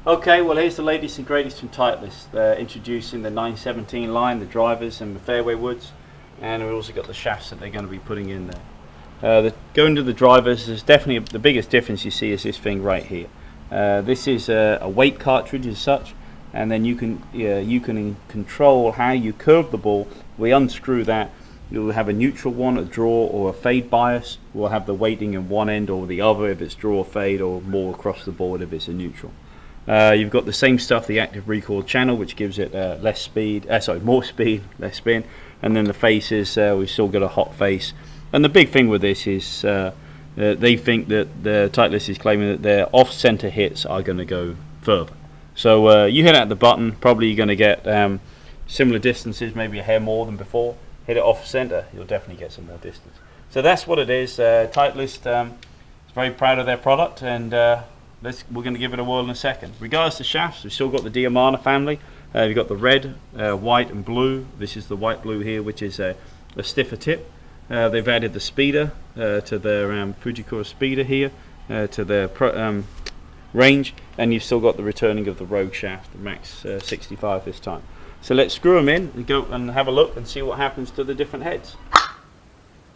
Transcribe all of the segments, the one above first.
Okay, well here's the latest and greatest from Titleist. They're introducing the 917 line, the drivers and the fairway woods, and we've also got the shafts that they're going to be putting in there. Going to the drivers, there's definitely the biggest difference you see is this thing right here. This is a weight cartridge as such, and then you can control how you curve the ball. We unscrew that. You'll have a neutral one, a draw or a fade bias. We'll have the weighting in one end or the other if it's draw or fade, or more across the board if it's a neutral. You've got the same stuff, the active recoil channel, which gives it more speed, less spin, and then the faces, we've still got a hot face. And the big thing with this is they think that the Titleist is claiming that their off-center hits are going to go further. So you hit out the button, probably you're going to get similar distances, maybe a hair more than before. Hit it off center, you'll definitely get some more distance. So that's what it is. Titleist is very proud of their product, and we're going to give it a whirl in a second. Regards to shafts, we've still got the Diamana family. You've got the red, white and blue. This is the white blue here, which is a stiffer tip. They've added the speeder to their Fujikura speeder here to their range, and you've still got the returning of the Rogue shaft, the Max 65 this time. So let's screw them in and go and have a look and see what happens to the different heads.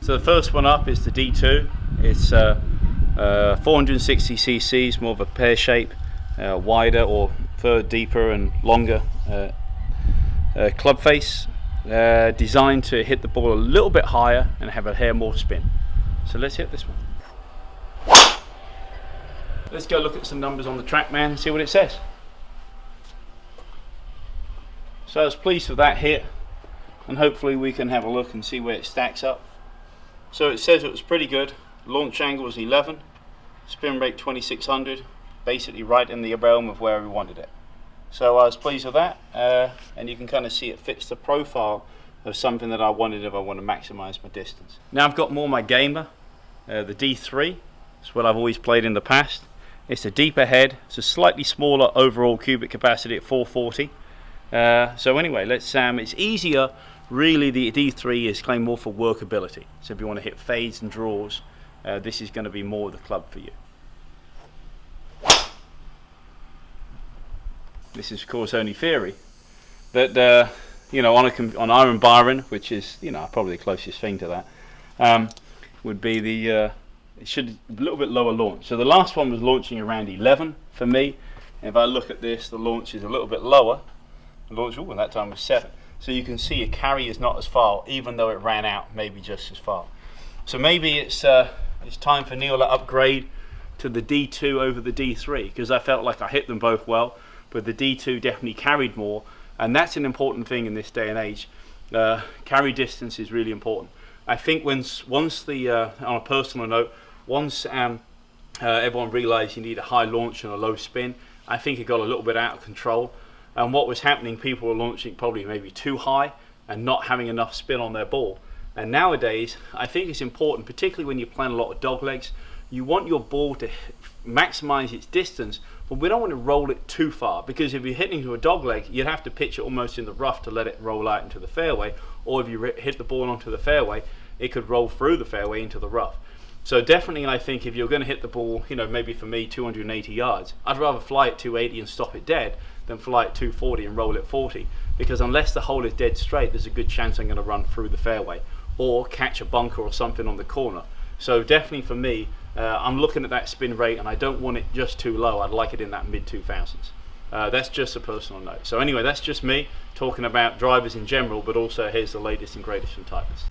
So the first one up is the D2. It's 460 cc's, more of a pear shape, wider or further deeper and longer club face, designed to hit the ball a little bit higher and have a hair more spin. So let's hit this one. Let's go look at some numbers on the TrackMan and see what it says. So I was pleased with that hit, and hopefully we can have a look and see where it stacks up. So it says it was pretty good. Launch angle was 11, spin rate 2600, basically right in the realm of where we wanted it. So I was pleased with that, and you can kind of see it fits the profile of something that I wanted if I want to maximize my distance. Now I've got more my gamer, the D3. It's what I've always played in the past. It's a deeper head, it's a slightly smaller overall cubic capacity at 440. So anyway, it's easier. Really, the D3 is claimed more for workability. So if you want to hit fades and draws, this is going to be more the club for you. This is of course only theory, but on Iron Byron, which is probably the closest thing to that, would be the it should a little bit lower launch. So the last one was launching around 11 for me. And if I look at this, the launch is a little bit lower. The launch, and that time was 7. So you can see a carry is not as far, even though it ran out maybe just as far. So maybe it's time for Neil to upgrade to the D2 over the D3, because I felt like I hit them both well, but the D2 definitely carried more, and that's an important thing in this day and age. Carry distance is really important. I think once on a personal note, once everyone realised you need a high launch and a low spin, I think it got a little bit out of control. And what was happening, people were launching probably maybe too high and not having enough spin on their ball. And nowadays, I think it's important, particularly when you're playing a lot of dog legs, you want your ball to maximize its distance, but we don't want to roll it too far, because if you're hitting to a dog leg, you'd have to pitch it almost in the rough to let it roll out into the fairway, or if you hit the ball onto the fairway, it could roll through the fairway into the rough. So definitely, I think if you're going to hit the ball, maybe for me 280 yards, I'd rather fly it 280 and stop it dead than fly it 240 and roll it 40, because unless the hole is dead straight, there's a good chance I'm going to run through the fairway or catch a bunker or something on the corner. So definitely for me, I'm looking at that spin rate, and I don't want it just too low. I'd like it in that mid 2000s. That's just a personal note. So anyway, that's just me talking about drivers in general, but also here's the latest and greatest from Titleist.